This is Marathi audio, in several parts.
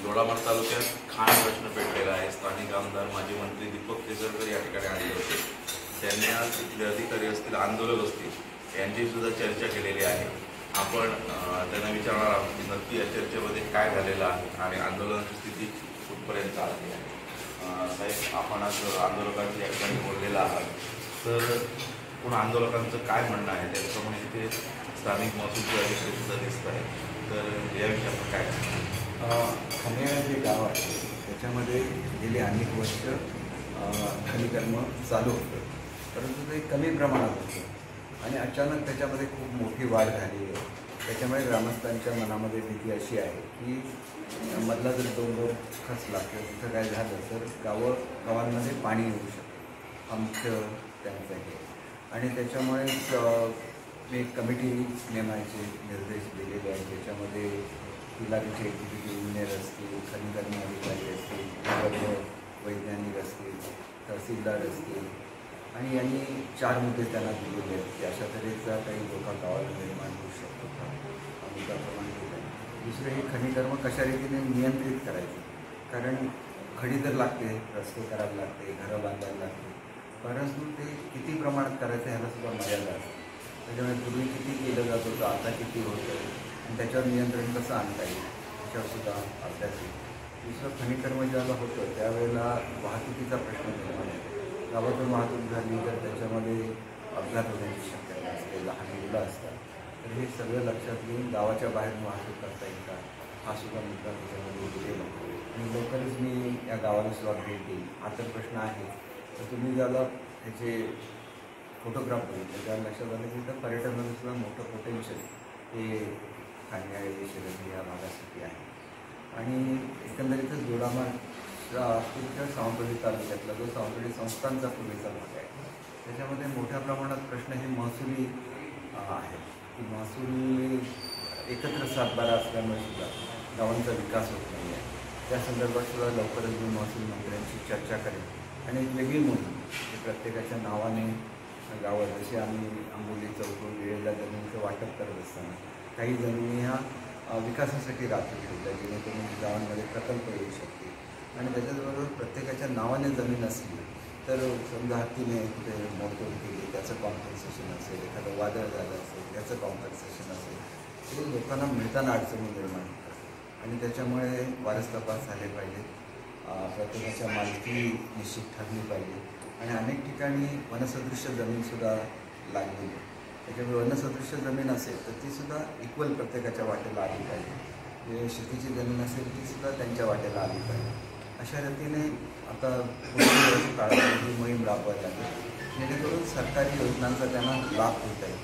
दोडामार्ग तालुक्यात खाण प्रश्न पेटलेला आहे। स्थानिक आमदार माजी मंत्री दीपक केसरकर या ठिकाणी आले होते। त्यांनी आज तिथले अधिकारी असतील, आंदोलक असतील यांची सुद्धा चर्चा केलेली आहे। आपण त्यांना विचारणार आहोत की नक्की या चर्चेमध्ये काय झालेलं आहे आणि आंदोलनाची स्थिती कुठपर्यंत आली आहे। साहेब, आपण आज आंदोलकांच्या या ठिकाणी बोललेला आहात, तर पण आंदोलकांचं काय म्हणणं आहे त्याप्रमाणे तिथे स्थानिक महसूलचे अधिकारी सुद्धा दिसत आहेत, तर याविषयी आपण काय खंडेळा जे गाव आहे त्याच्यामध्ये गेली अनेक वर्ष खनिकर्म चालू होतं, परंतु ते कमी प्रमाणात होतं आणि अचानक त्याच्यामध्ये खूप मोठी वाढ झाली आहे। त्याच्यामुळे ग्रामस्थांच्या मनामध्ये भीती अशी आहे की मधला जर डोंगर खचला किंवा तिथं काय झालं तर गावांमध्ये पाणी येऊ शकतं, हा मुख्य त्यांचं आहे। आणि त्याच्यामुळेच मी कमिटी नेमायचे निर्देश दिलेले आहेत, ज्याच्यामध्ये इलाकाचे एक्झिक्युटिव्ह इंजिनियर असतील, खनिकर्म अधिकारी असतील, वैज्ञानिक असतील, तहसीलदार असतील आणि यांनी 4 मुद्दे त्यांना दिलेले आहेत की अशा तऱ्हेचा काही धोका गावाला निर्माण होऊ शकतो का, मुद्दाप्रमाणे दिलं आहे। दुसरं हे खनिकर्म कशा रीतीने नियंत्रित करायचं, कारण खडी तर लागते, रस्ते करायला लागते, घरं बांधायला लागते, परंतु ते किती प्रमाणात करायचं ह्याला सुद्धा मर्यादा असते। त्याच्यामुळे पूर्वी किती केलं जात होतं, आता किती होतं आणि त्याच्यावर नियंत्रण कसं आणता येईल त्याच्यावर सुद्धा अभ्यास आहे। दुसरं खनिकर्म ज्याला होतं त्यावेळेला वाहतुकीचा प्रश्न निर्माण आहे। गावातून वाहतूक झाली तर त्याच्यामध्ये अपघात होण्याची शक्यता असते, लहान मुलं असतात, तर हे सगळं लक्षात घेऊन गावाच्या बाहेर वाहतूक करता येईल का, हा सुद्धा मुद्दा त्याच्यामध्ये दिलेला आणि लवकरच मी या गावाला सुद्धा भेट देईल। हा तर प्रश्न आहे, तर तुम्ही ज्याला त्याचे फोटोग्राफ बघितले त्या लक्षात आलं की तर पर्यटनाचं सुद्धा मोठं पोटेन्शियल हे खंडेळा शिरसी या भागासाठी आहे। आणि एकंदरीतच दोडामार्गच्या सावंतवाडी तालुक्यातला जो सावंतवाडी संस्थांचा पूर्वीचा भाग आहे त्याच्यामध्ये मोठ्या प्रमाणात प्रश्न हे महसुली आहे की महसूल एकत्र सातबारा असल्यामुळे सुद्धा गावांचा विकास होत नाही आहे। त्या संदर्भात सुद्धा लवकरच मी महसूल मंत्र्यांशी चर्चा करेन आणि एक वेगळी मोहीम की प्रत्येकाच्या नावाने गावात जसे आम्ही आंबोली चौकून वेळेला जमिनीचं वाटप करत असताना काही जमिनी ह्या विकासासाठी राखीव ठेवल्या जेणेकरून गावांमध्ये प्रकल्प येऊ शकतील आणि त्याच्याबरोबर प्रत्येकाच्या नावाने जमीन असली तर समजा हत्तीने कुठे मोडतोड केली त्याचं कॉम्पन्सेशन असेल, एखादं वादळ झालं असेल त्याचं कॉम्पन्सेशन असेल, ते लोकांना मिळताना अडचणी निर्माण होतात आणि त्याच्यामुळे वारस तपास झाले पाहिजे, प्रत्येकाच्या मालकी निश्चित ठरली पाहिजे आणि अनेक ठिकाणी वनसदृश्य जमीनसुद्धा लागलेली आहे। त्याच्यामुळे वनसदृश्य जमीन असेल तर तीसुद्धा इक्वल प्रत्येकाच्या वाटेला आली पाहिजे, जे शेतीची जमीन असेल तीसुद्धा त्यांच्या वाटेला आली पाहिजे। अशा रीतीने आता पुढच्या काळामध्ये ही मोहीम राबवायला लागेल जेणेकरून सरकारी योजनांचा त्यांना लाभ होत आहे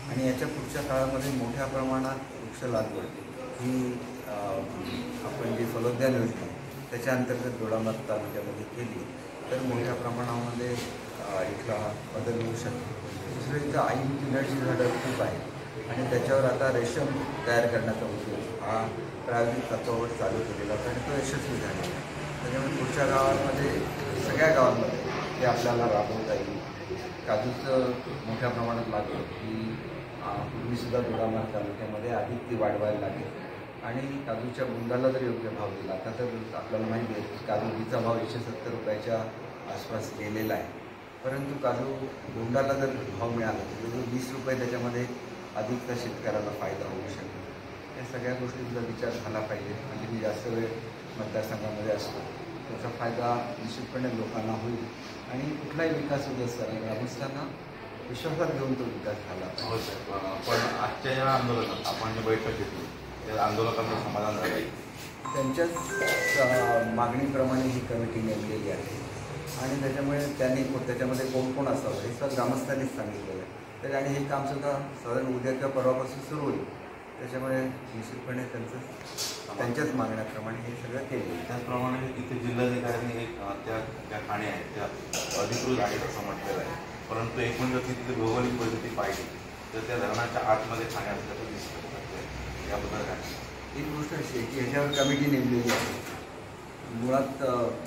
आणि याच्या पुढच्या काळामध्ये मोठ्या प्रमाणात वृक्ष लागवड ही आपण जी फलोद्यान योजना त्याच्या अंतर्गत दोडामार्ग तालुक्यामध्ये केली तर मोठ्या प्रमाणामध्ये इथला बदल होऊ शकतो। दुसरं इथं आई पिंडाची झाडं खूप आहे आणि त्याच्यावर आता रेशीम तयार करण्याचा उद्योग हा प्रायोगिक तत्वावर चालू केलेला होता आणि तो यशस्वी झाला। त्याच्यामुळे पुढच्या गावांमध्ये सगळ्या गावांमध्ये ते आपल्याला राबवता येईल। काजूचं मोठ्या प्रमाणात लागवड ही पूर्वीसुद्धा दोडामार्ग तालुक्यामध्ये अधिक ती वाढवायला लागेल आणि काजूच्या बुंदाला जर योग्य भाव दिला, आता तर आपल्याला माहिती आहे की काजूचा भाव 170 रुपयाच्या आसपास गेलेला आहे, परंतु काजू बोंडाला जर भाव मिळाला तर 20 रुपये त्याच्यामध्ये अधिकचा शेतकऱ्याला फायदा होऊ शकतो। या सगळ्या गोष्टींचा विचार झाला पाहिजे आणि मी जास्त वेळ मतदारसंघामध्ये असतो त्याचा फायदा निश्चितपणे लोकांना होईल आणि कुठलाही विकास होत असताना ग्रामस्थांना विश्वासात घेऊन तो विकास झाला पाहिजे। पण आजच्या या आंदोलनात आपण जे बैठक घेतली त्या आंदोलकांचं समाधान झालं, त्यांच्याच मागणीप्रमाणे ही कमिटी नेमलेली आहे आणि त्याच्यामुळे त्यांनी त्याच्यामध्ये कोण कोण असावं हे सगळं ग्रामस्थांनीच सांगितलेलं आहे तर आणि हे कामसुद्धा साधारण उद्या किंवा परवापासून सुरू होईल। त्याच्यामुळे निश्चितपणे त्यांच्याच मागण्याप्रमाणे हे सगळं केलं। त्याचप्रमाणे तिथे जिल्हाधिकाऱ्यांनी त्या खाणी आहेत त्या अधिकृत आहेत असं म्हटलेलं आहे, परंतु एकूण जर तिथे भौगोलिक परिस्थिती पाहिजे तर त्या धरणाच्या आतमध्ये खाणी असल्याचं दिसतं, याबद्दल काय? एक गोष्ट अशी आहे की ह्याच्यावर कमिटी नेमलेली आहे, मुळात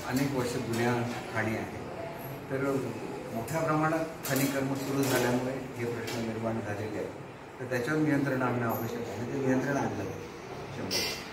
अनेक वर्ष जुन्या खाणी आहेत तर मोठ्या प्रमाणात खनिकर्म सुरू झाल्यामुळे हे प्रश्न निर्माण झालेले आहेत, तर त्याच्यावर नियंत्रण आणणं आवश्यक आहे आणि ते नियंत्रण आणलं पाहिजे 100%.